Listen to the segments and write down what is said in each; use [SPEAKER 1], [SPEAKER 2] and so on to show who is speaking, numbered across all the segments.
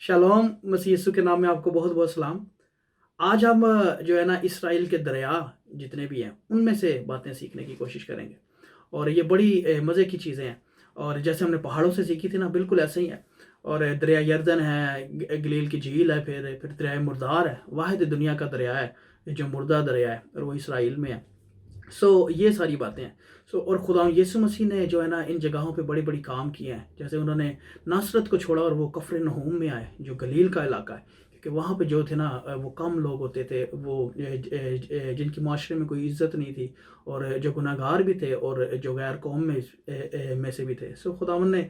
[SPEAKER 1] Shalom मसीह यीशु के नाम में आपको बहुत बहुत सलाम। आज हम जो है ना इसराइल के दरिया जितने भी हैं उनमें से बातें सीखने की कोशिश करेंगे। और ये बड़ी मज़े की चीज़ें हैं। और जैसे हमने पहाड़ों से सीखी थी ना, बिल्कुल ऐसे ही है। और दरिया यरदन है, गलील की झील है, फिर दरिया मुर्दार है, वाहिद दुनिया का दरिया है जो मुर्दा दरिया है, और वो इसराइल में है। ये सारी बातें हैं। और खुदा यीशु मसीह ने जो है ना इन जगहों पे बड़ी बड़ी काम किए हैं। जैसे उन्होंने नासरत को छोड़ा और वो कफरनहूम में आए, जो गलील का इलाका है, क्योंकि वहाँ पे जो थे ना वो कम लोग होते थे, वो जिनकी माशरे में कोई इज़्ज़त नहीं थी, और जो गुनाहगार भी थे, और जो गैर कौम में से भी थे। खुदावंद ने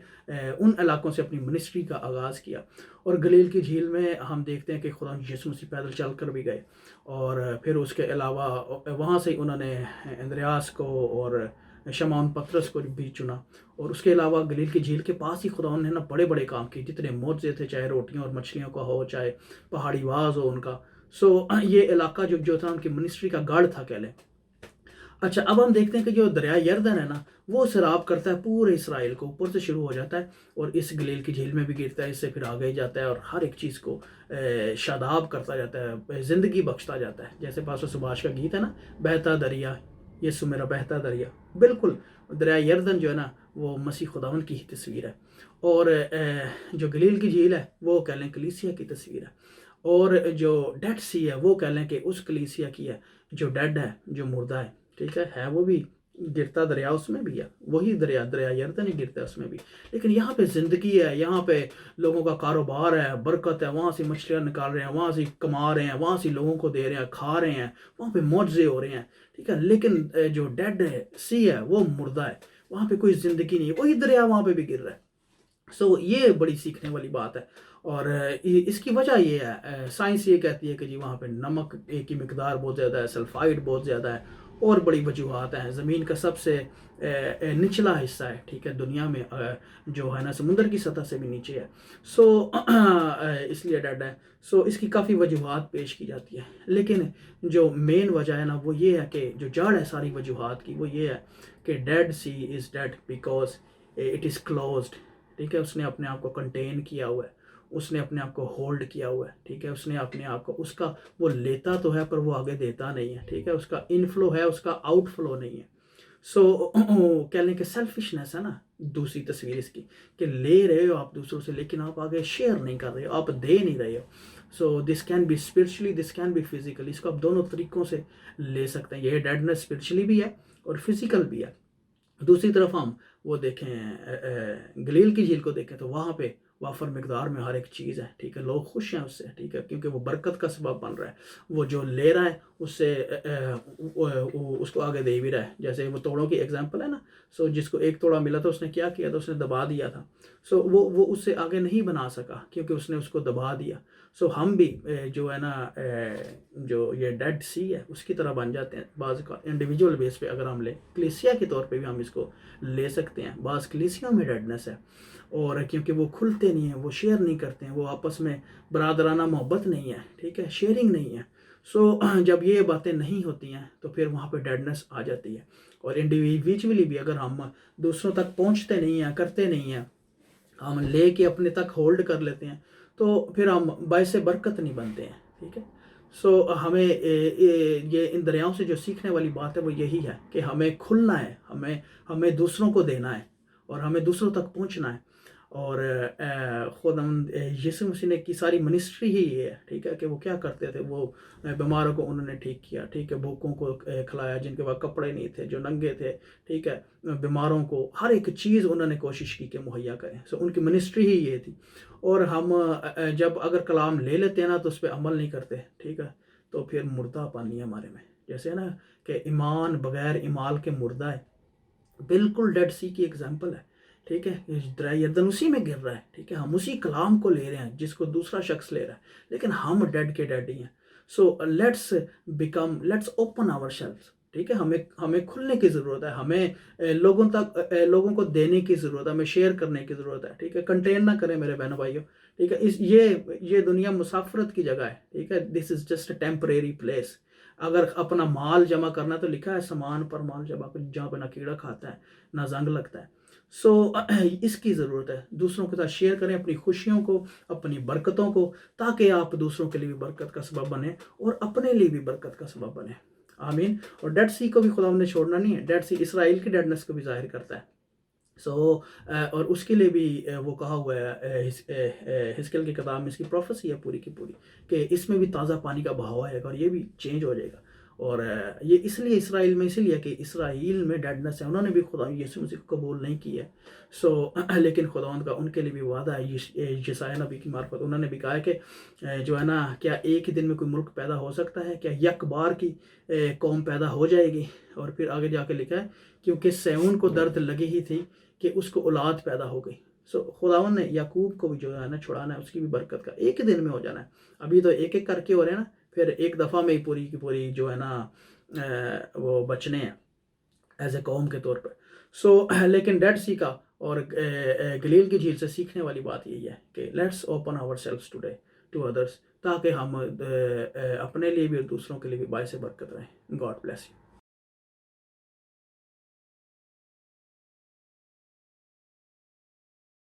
[SPEAKER 1] उन इलाकों से अपनी मिनिस्ट्री का आगाज़ किया। और गलील की झील में हम देखते हैं कि खुदा यीशु मसीह पैदल चल कर भी गए। और फिर उसके अलावा वहाँ से उन्होंने अंद्रयास को और शमौन पतरस को भी चुना। और उसके अलावा गलील की झील के पास ही खुदा ने ना बड़े बड़े काम किए, जितने मौजे थे, चाहे रोटियों और मछलियों का हो, चाहे पहाड़ी वाज हो उनका। ये इलाका जो था उनकी मिनिस्ट्री का गढ़ था, कह लें। अच्छा, अब हम देखते हैं कि जो दरिया यरदन है ना, वो सैराब करता है पूरे इसराइल को, ऊपर से शुरू हो जाता है और इस गलील की झील में भी गिरता है, इससे फिर आगे ही जाता है, और हर एक चीज़ को शादाब करता जाता है, ज़िंदगी बख्शता जाता है। जैसे पास्टर सुभाष का गीत है ना, बहता दरिया यीशु मेरा बहता दरिया। बिल्कुल, दरिया यरदन जो है ना, वो मसीह खुदावंद की ही तस्वीर है। और जो गलील की झील है, वो कह लें कलीसिया की तस्वीर है। और जो डेड सी है, वो कह लें कि उस कलीसिया की है जो डेड है, जो मुर्दा है। ठीक है वो भी गिरता दरिया, उसमें भी है वही दरिया, दरिया यरदन ही गिरता है उसमें भी। लेकिन यहाँ पे ज़िंदगी है, यहाँ पे लोगों का कारोबार है, बरकत है, वहाँ से मछलियाँ निकाल रहे हैं, वहाँ से कमा रहे हैं, वहाँ से लोगों को दे रहे हैं, खा रहे हैं, वहाँ पे मौजे हो रहे हैं। ठीक है, लेकिन जो डेड है सी है, वो मुर्दा है, वहाँ पे कोई ज़िंदगी नहीं है, वही दरिया वहाँ पे भी गिर रहा है। ये बड़ी सीखने वाली बात है। और इसकी वजह ये है, साइंस ये कहती है कि जी वहाँ पे नमक की मिकदार बहुत ज़्यादा है, सल्फाइड बहुत ज़्यादा है, और बड़ी वजूहत हैं। ज़मीन का सबसे निचला हिस्सा है, ठीक है, दुनिया में, जो है ना समुंदर की सतह से भी नीचे है। इसलिए डेड है। इसकी काफ़ी वजूहत पेश की जाती है, लेकिन जो मेन वजह है ना, वो ये है कि जो जड़ है सारी वजूहत की, वो ये है कि Dead Sea is dead because it is closed. ठीक है, उसने अपने आप को कंटेन किया हुआ है, उसने अपने आप को होल्ड किया हुआ है। ठीक है, उसने अपने आप को, उसका वो लेता तो है पर वो आगे देता नहीं है। ठीक है, उसका इनफ्लो है, उसका आउटफ्लो नहीं है। कह लें कि सेल्फिशनेस है ना दूसरी तस्वीर इसकी, कि ले रहे हो आप दूसरों से, लेकिन आप आगे शेयर नहीं कर रहे हो, आप दे नहीं रहे हो। This can be spiritually, this can be physically. इसको आप दोनों तरीक़ों से ले सकते हैं। ये डेडनेस स्पिरिचुअली भी है और फिजिकल भी है। दूसरी तरफ हम वो देखें, गलील की झील को देखें, तो वहाँ पे वाफर मिकदार में हर एक चीज़ है। ठीक है, लोग खुश हैं उससे। ठीक है, क्योंकि वो बरकत का सबब बन रहा है, वो जो ले रहा है उससे उसको आगे दे भी रहा है। जैसे वो तोड़ों की एग्जांपल है ना। जिसको एक तोड़ा मिला था, उसने क्या किया था, उसने दबा दिया था। वो उससे आगे नहीं बना सका क्योंकि उसने उसको दबा दिया। हम भी जो है ना, जो ये डेड सी है उसकी तरह बन जाते हैं बाज़ का। इंडिविजुअल बेस पे अगर हम लें, कलीसिया के तौर पे भी हम इसको ले सकते हैं। बाज़ कलीसिया में डेडनेस है, और क्योंकि वो खुलते नहीं हैं, वो शेयर नहीं करते हैं, वो आपस में बरादराना मोहब्बत नहीं है। ठीक है, शेयरिंग नहीं है। जब ये बातें नहीं होती हैं तो फिर वहाँ पे डेडनेस आ जाती है। और इंडिविजुअली भी अगर हम दूसरों तक पहुँचते नहीं हैं, करते नहीं हैं, हम ले के अपने तक होल्ड कर लेते हैं, तो फिर हम बायस बरकत नहीं बनते हैं। ठीक है, हमें ये इन दरियाओं से जो सीखने वाली बात है वो यही है कि हमें खुलना है, हमें दूसरों को देना है, और हमें दूसरों तक पहुंचना है। और खुदावंद यीशु मसीह ने की सारी मिनिस्ट्री ही ये है। ठीक है, कि वो क्या करते थे, वो बीमारों को उन्होंने ठीक किया। ठीक है, भूखों को खिलाया, जिनके पास कपड़े नहीं थे, जो नंगे थे। ठीक है, बीमारों को हर एक चीज़ उन्होंने कोशिश की कि मुहैया करें। उनकी मिनिस्ट्री ही ये थी। और हम जब अगर कलाम ले लेते हैं ना, तो उस पर अमल नहीं करते। ठीक है, तो फिर मुर्दा पानी है हमारे में। जैसे है ना कि ईमान बगैर इमाल के मुर्दा है, बिल्कुल डेड सी की एग्जांपल है। ठीक है, दरिया यरदन उसी में गिर रहा है। ठीक है, हम उसी कलाम को ले रहे हैं जिसको दूसरा शख्स ले रहा है, लेकिन हम डेड के डेड ही हैं। Let's open ourselves. ठीक है, हमें खुलने की ज़रूरत है, हमें लोगों को देने की ज़रूरत है, हमें शेयर करने की ज़रूरत है। ठीक है, कंटेन ना करें मेरे बहनों भाइयों। ठीक है, ये दुनिया मुसाफरत की जगह है। ठीक है, this is just a temporary place. अगर अपना माल जमा करना, तो लिखा है सामान पर माल जमा, जहाँ पे ना कीड़ा खाता है ना जंग लगता है। سو اس کی ضرورت ہے، دوسروں کے ساتھ شیئر کریں اپنی خوشیوں کو، اپنی برکتوں کو، تاکہ آپ دوسروں کے لیے بھی برکت کا سبب بنیں اور اپنے لیے بھی برکت کا سبب بنیں۔ آمین۔ اور ڈیڈ سی کو بھی خدا نے چھوڑنا نہیں ہے، ڈیڈ سی اسرائیل کی ڈیڈنس کو بھی ظاہر کرتا ہے۔ اور اس کے لیے بھی وہ کہا ہوا ہے حزقیل کی کتاب میں، اس کی پروفیسی ہے پوری کی پوری، کہ اس میں بھی تازہ پانی کا بہاؤ آئے گا اور یہ بھی چینج ہو جائے گا۔ اور یہ اس لیے اسرائیل میں، اسی لیے کہ اسرائیل میں ڈیڈنس ہے، انہوں نے بھی خدا یسوع مسیح کو قبول نہیں کیا ہے۔ لیکن خداوند کا ان کے لیے بھی وعدہ ہے، یشعیاہ نبی کی معرفت انہوں نے بھی کہا ہے کہ جو ہے نا، کیا ایک ہی دن میں کوئی ملک پیدا ہو سکتا ہے؟ کیا یک بار کی قوم پیدا ہو جائے گی؟ اور پھر آگے جا کے لکھا ہے، کیونکہ سیون کو درد لگی ہی تھی کہ اس کو اولاد پیدا ہو گئی۔ خداوند نے یعقوب کو بھی جو ہے نا چھڑانا ہے، اس کی بھی برکت کا ایک ہی دن میں ہو جانا ہے۔ ابھی تو ایک ایک کر کے ہو رہے ہیں نا، پھر ایک دفعہ میں ہی پوری کی پوری جو ہے نا وہ بچنے ہیں ایز اے قوم کے طور پر۔ لیکن ڈیڈ سی کا اور گلیل کی جھیل سے سیکھنے والی بات یہی ہے کہ let's open ourselves today to others, تاکہ ہم اپنے لیے بھی اور دوسروں کے لیے بھی باعث برکت رہیں۔ God bless you.